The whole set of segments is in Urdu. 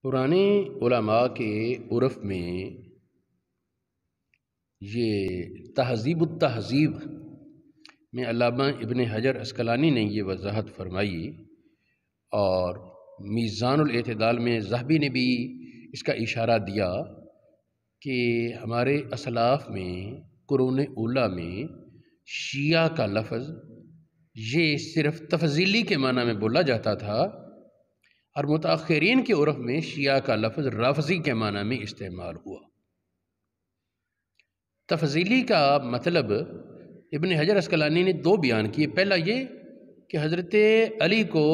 پرانے علماء کے عرف میں یہ تہذیب التہذیب میں علامہ ابن حجر عسقلانی نے یہ وضاحت فرمائی، اور میزان الاعتدال میں ذہبی نے بھی اس کا اشارہ دیا کہ ہمارے اسلاف میں قرون اولیٰ میں شیعہ کا لفظ یہ صرف تفضیلی کے معنی میں بولا جاتا تھا، اور متاخرین کے عرف میں شیعہ کا لفظ رافضی کے معنی میں استعمال ہوا۔ تفضیلی کا مطلب ابن حجر عسقلانی نے دو بیان کیے۔ پہلا یہ کہ حضرت علی کو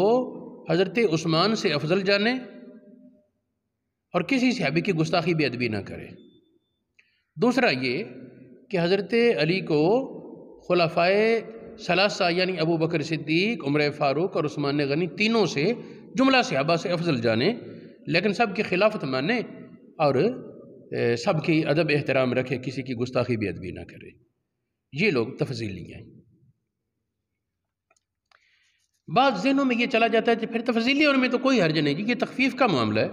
حضرت عثمان سے افضل جانے اور کسی صحابی کی گستاخی بے ادبی نہ کرے۔ دوسرا یہ کہ حضرت علی کو خلفائے ثلاثہ یعنی ابو بکر صدیق، عمر فاروق اور عثمان غنی تینوں سے جملہ صحابہ سے افضل جانے، لیکن سب کی خلافت مانے اور سب کی ادب احترام رکھے، کسی کی گستاخی بے ادبی نہ کرے۔ یہ لوگ تفضیلی ہیں۔ بعض ذہنوں میں یہ چلا جاتا ہے کہ پھر تفضیلی اور میں تو کوئی حرج نہیں جی، یہ تخفیف کا معاملہ ہے،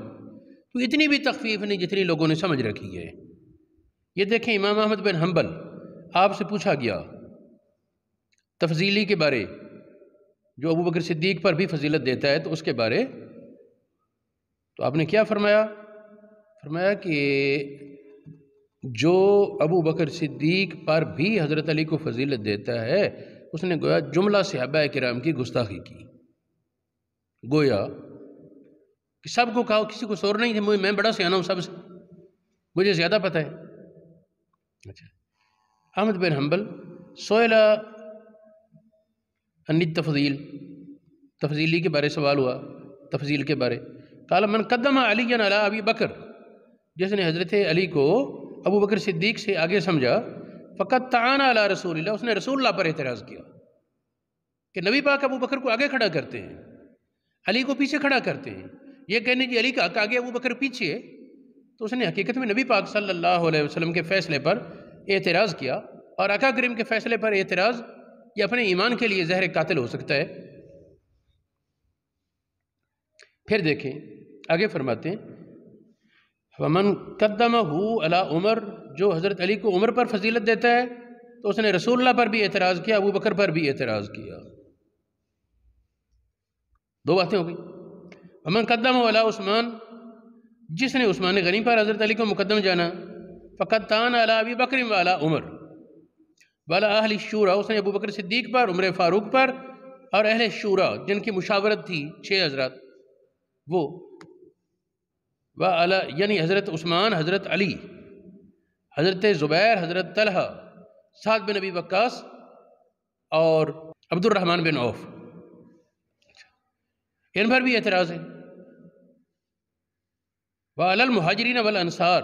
تو اتنی بھی تخفیف نہیں جتنی لوگوں نے سمجھ رکھی ہے۔ یہ دیکھیں، امام احمد بن حنبل، آپ سے پوچھا گیا تفضیلی کے بارے، جو ابو بکر صدیق پر بھی فضیلت دیتا ہے تو اس کے بارے، تو آپ نے کیا فرمایا؟ فرمایا کہ جو ابو بکر صدیق پر بھی حضرت علی کو فضیلت دیتا ہے، اس نے گویا جملہ صحابہ کرام کی گستاخی کی۔ گویا کہ سب کو کہا، کسی کو سور نہیں تھے، میں بڑا سیانا ہوں سب سے، مجھے زیادہ پتہ ہے۔ اچھا، احمد بن حنبل سئلہ عن التفضیل، تفضیلی کے بارے سوال ہوا، تفضیل کے بارے، قال من قدم علی علی ابی بکر، جس نے حضرت علی کو ابو بکر صدیق سے آگے سمجھا، فقط تعان علی رسول اللہ، اس نے رسول اللہ پر اعتراض کیا کہ نبی پاک ابو بکر کو آگے کھڑا کرتے ہیں، علی کو پیچھے کھڑا کرتے ہیں، یہ کہنے جی علی کا حق آگے ابو بکر پیچھے، تو اس نے حقیقت میں نبی پاک صلی اللہ علیہ وسلم کے فیصلے پر اعتراض کیا، اور آقا کریم کے فیصلے پر اعتراض یہ اپنے ایمان کے لیے زہر قاتل ہو سکتا ہے۔ پھر دیکھیں آگے فرماتے ہیں ومن قدمہ علی عمر، جو حضرت علی کو عمر پر فضیلت دیتا ہے تو اس نے رسول اللہ پر بھی اعتراض کیا، ابو بکر پر بھی اعتراض کیا۔ دو باتیں ہو گئی۔ ومن قدمہ علی عثمان، جس نے عثمان غنی پر حضرت علی کو مقدم جانا، فقط تان علی ابی بکر و علی عمر وعلی اہل الشورى، اس نے ابو بکر صدیق پر، عمر فاروق پر اور اہل شورا جن کی مشاورت تھی 6 حضرات، وہ یعنی حضرت عثمان، حضرت علی، حضرت زبیر، حضرت طلحہ، سعد بن ابی وقاص اور عبد الرحمن بن عوف، ان پر بھی اعتراض ہے۔ وعلی المہاجرین والانصار،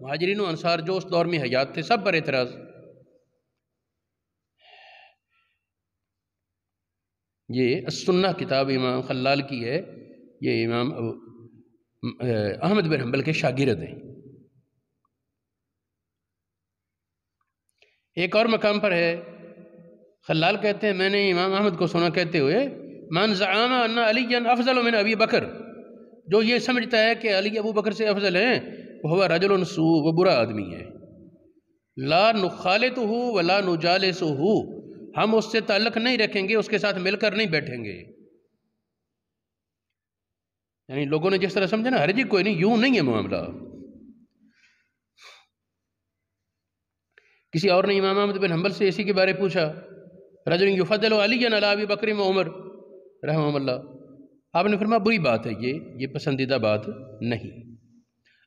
مہاجرین و انصار جو اس دور میں حیات تھے، سب پر اعتراض۔ یہ السنہ کتاب امام خلال کی ہے، یہ امام احمد بن حنبل کے شاگرد ہیں۔ ایک اور مقام پر ہے، خلال کہتے ہیں میں نے امام احمد کو سنا کہتے ہوئے من زعم ان علی افضل من ابی بکر، جو یہ سمجھتا ہے کہ علی ابو بکر سے افضل ہیں، وہ رجل سوء، وہ برا آدمی ہے، لا نخالطہ ولا نجالسہ، ہم اس سے تعلق نہیں رکھیں گے، اس کے ساتھ مل کر نہیں بیٹھیں گے۔ یعنی لوگوں نے جس طرح سمجھا نا، حرج کوئی نہیں، یوں نہیں ہے معاملہ۔ کسی اور نے امام احمد بن حنبل سے اسی کے بارے پوچھا، رجل یفضل علی علی ابی بکر و عمر رحمہ اللہ، آپ نے فرمایا بری بات ہے، یہ پسندیدہ بات نہیں۔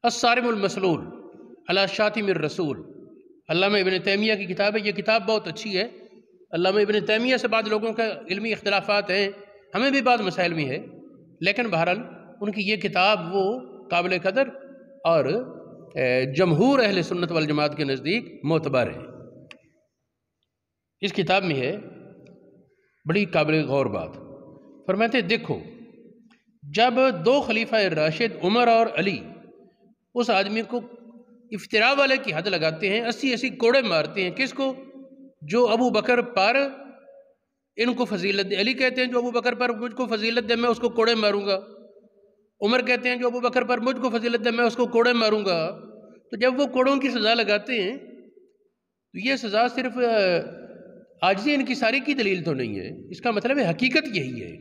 الصارم المسلول علی شاتم الرسول، علامہ ابن تیمیہ کی کتاب ہے، یہ کتاب بہت اچھی ہے۔ علامہ ابن تیمیہ سے بعض لوگوں کا علمی اختلافات ہیں، ہمیں بھی بعض مسائل میں ہے، لیکن بہرحال ان کی یہ کتاب وہ قابل قدر اور جمہور اہل سنت والجماعت کے نزدیک معتبر ہے۔ اس کتاب میں ہے بڑی قابل غور بات، فرماتے دیکھو جب 2 خلیفہ راشد عمر اور علی اس آدمی کو افتراء والے کی حد لگاتے ہیں، 80 کوڑے مارتے ہیں، کس کو؟ جو ابو بکر پر ان کو فضیلت دے، علی کہتے ہیں جو ابو بکر پر مجھ کو فضیلت دے میں اس کو کوڑے ماروں گا، عمر کہتے ہیں جو ابو بکر پر مجھ کو فضیلت ہے میں اس کو کوڑے ماروں گا۔ تو جب وہ کوڑوں کی سزا لگاتے ہیں تو یہ سزا صرف عاجزی ان کی ساری کی دلیل تو نہیں ہے، اس کا مطلب ہے حقیقت یہی ہے۔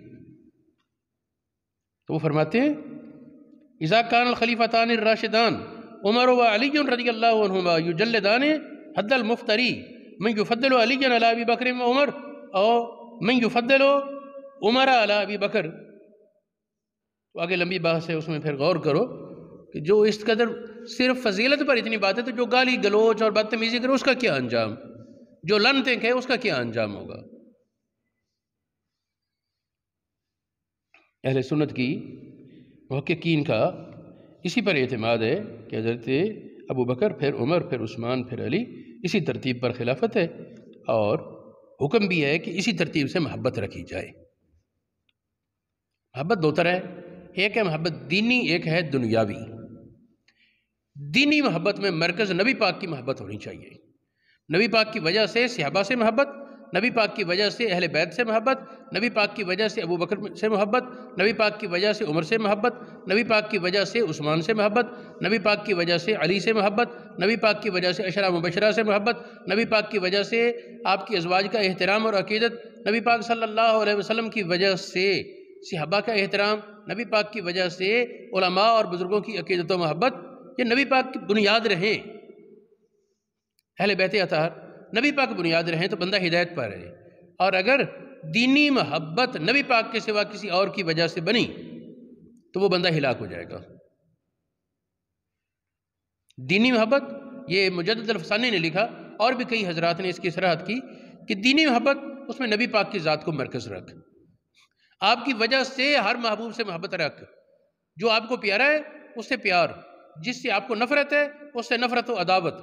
تو وہ فرماتے ہیں اذا کان الخلیفتان الراشدان عمر و علی رضی اللہ عنہما یجلدان حد المفتری من یفضل علی علی ابی بکر و عمر او من یفضل عمر علی ابی بکر۔ تو آگے لمبی بحث ہے، اس میں پھر غور کرو کہ جو اس قدر صرف فضیلت پر اتنی بات ہے تو جو گالی گلوچ اور بدتمیزی کرے اس کا کیا انجام، جو لعنتیں کہے اس کا کیا انجام ہوگا۔ اہل سنت کی محققین کا اسی پر اعتماد ہے کہ حضرت ابو بکر پھر عمر پھر عثمان پھر علی، اسی ترتیب پر خلافت ہے، اور حکم بھی ہے کہ اسی ترتیب سے محبت رکھی جائے۔ محبت دو طرح ہے، ایک ہے محبت دینی، ایک ہے دنیاوی۔ دینی محبت میں مرکز نبی پاک کی محبت ہونی چاہیے، نبی پاک کی وجہ سے صحابہ سے محبت، نبی پاک کی وجہ سے اہل بیت سے محبت، نبی پاک کی وجہ سے ابو بکر سے محبت، نبی پاک کی وجہ سے عمر سے محبت، نبی پاک کی وجہ سے عثمان سے محبت، نبی پاک کی وجہ سے علی سے محبت، نبی پاک کی وجہ سے عشرہ مبشرہ سے محبت، نبی پاک کی وجہ سے آپ کی ازواج کا احترام اور عقیدت، نبی پاک صلی اللہ علیہ وسلم کی وجہ سے صحابہ کا احترام، نبی پاک کی وجہ سے علماء اور بزرگوں کی عقیدت و محبت، یہ نبی پاک کی بنیاد رہیں۔ اہل بیت اطہار نبی پاک بنیاد رہیں تو بندہ ہدایت پا رہے، اور اگر دینی محبت نبی پاک کے سوا کسی اور کی وجہ سے بنی تو وہ بندہ ہلاک ہو جائے گا۔ دینی محبت، یہ مجدد الفسانی نے لکھا اور بھی کئی حضرات نے اس کی صراحت کی کہ دینی محبت اس میں نبی پاک کی ذات کو مرکز رکھ، آپ کی وجہ سے ہر محبوب سے محبت رکھ، جو آپ کو پیارا ہے اس سے پیار، جس سے آپ کو نفرت ہے اس سے نفرت و عداوت۔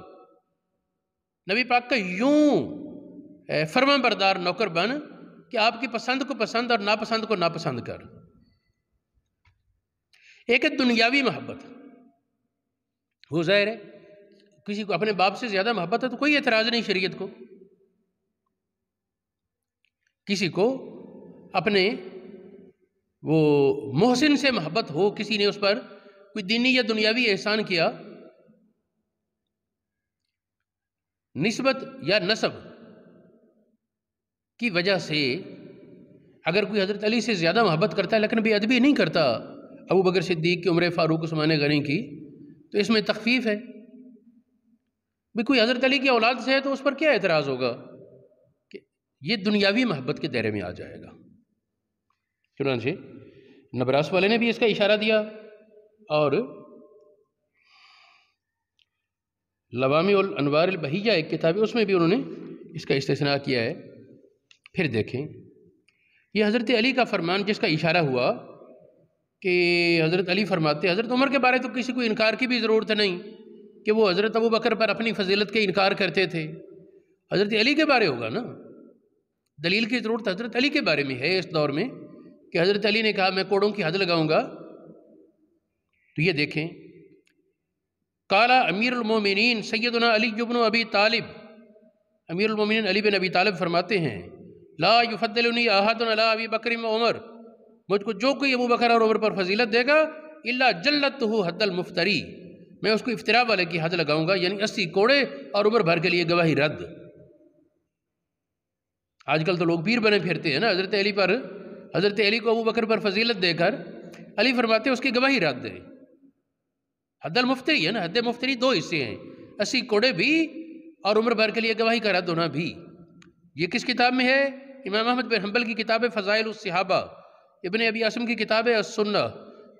نبی پاک کا یوں فرمان بردار نوکر بن کہ آپ کی پسند کو پسند اور ناپسند کو ناپسند کر۔ ایک ہے دنیاوی محبت، وہ ظاہر ہے کسی کو اپنے باپ سے زیادہ محبت ہے تو کوئی اعتراض نہیں شریعت کو، کسی کو اپنے وہ محسن سے محبت ہو، کسی نے اس پر کوئی دینی یا دنیاوی احسان کیا، نسبت یا نسب کی وجہ سے اگر کوئی حضرت علی سے زیادہ محبت کرتا ہے لیکن بے ادبی نہیں کرتا ابو بکر صدیق کی، عمر فاروق، عثمان غنی کی، تو اس میں تخفیف ہے۔ بھی کوئی حضرت علی کی اولاد سے ہے تو اس پر کیا اعتراض ہوگا کہ یہ دنیاوی محبت کے دائرے میں آ جائے گا۔ چنانچہ نبراس والے نے بھی اس کا اشارہ دیا، اور لوامی الانوار البہیہ ایک کتاب ہے اس میں بھی انہوں نے اس کا استثناء کیا ہے۔ پھر دیکھیں یہ حضرت علی کا فرمان جس کا اشارہ ہوا کہ حضرت علی فرماتے، حضرت عمر کے بارے تو کسی کو انکار کی بھی ضرورت نہیں کہ وہ حضرت ابو بکر پر اپنی فضیلت کے انکار کرتے تھے، حضرت علی کے بارے ہوگا نا، دلیل کی ضرورت حضرت علی کے بارے میں ہے اس دور میں کہ حضرت علی نے کہا میں کوڑوں کی حد لگاؤں گا۔ تو یہ دیکھیں قال امیر المومنین سیدنا علی بن ابی طالب، امیر المومنین علی بن ابی طالب فرماتے ہیں لا یفضلنی احد علی ابی بکر و عمر، مجھ کو جو کوئی ابو بکر اور عمر پر فضیلت دے گا الا جلدتہ حد المفتری، میں اس کو افتراء والے کی حد لگاؤں گا، یعنی 80 کوڑے اور عمر بھر کے لیے گواہی رد۔ آج کل تو لوگ پیر بنے پھرتے ہیں نا، حضرت علی پر، حضرت علی کو ابو بکر پر فضیلت دے کر علی فرماتے ہیں اس کی گواہی رد دے۔ حد المفتری ہے نا، حد مفتری دو حصے ہیں، 80 کوڑے بھی اور عمر بھر کے لیے گواہی کا رد ہونا بھی۔ یہ کس کتاب میں ہے؟ امام احمد بن حنبل کی کتاب فضائل الصحابہ، ابن ابی عاصم کی کتاب السنہ،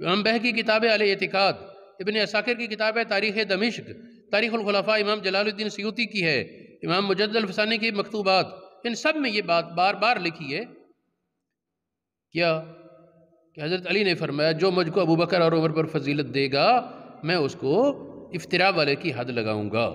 امام بہقی کی کتاب الاعتقاد، ابن عساکر کی کتاب تاریخ دمشق، تاریخ الخلفاء امام جلال الدین سیوطی کی ہے، امام مجدد الفسانی کی مکتوبات، ان سب میں یہ بات بار بار لکھی ہے کیا کہ حضرت علی نے فرمایا جو مجھ کو ابو بکر اور عمر پر فضیلت دے گا میں اس کو افتراء والے کی حد لگاؤں گا۔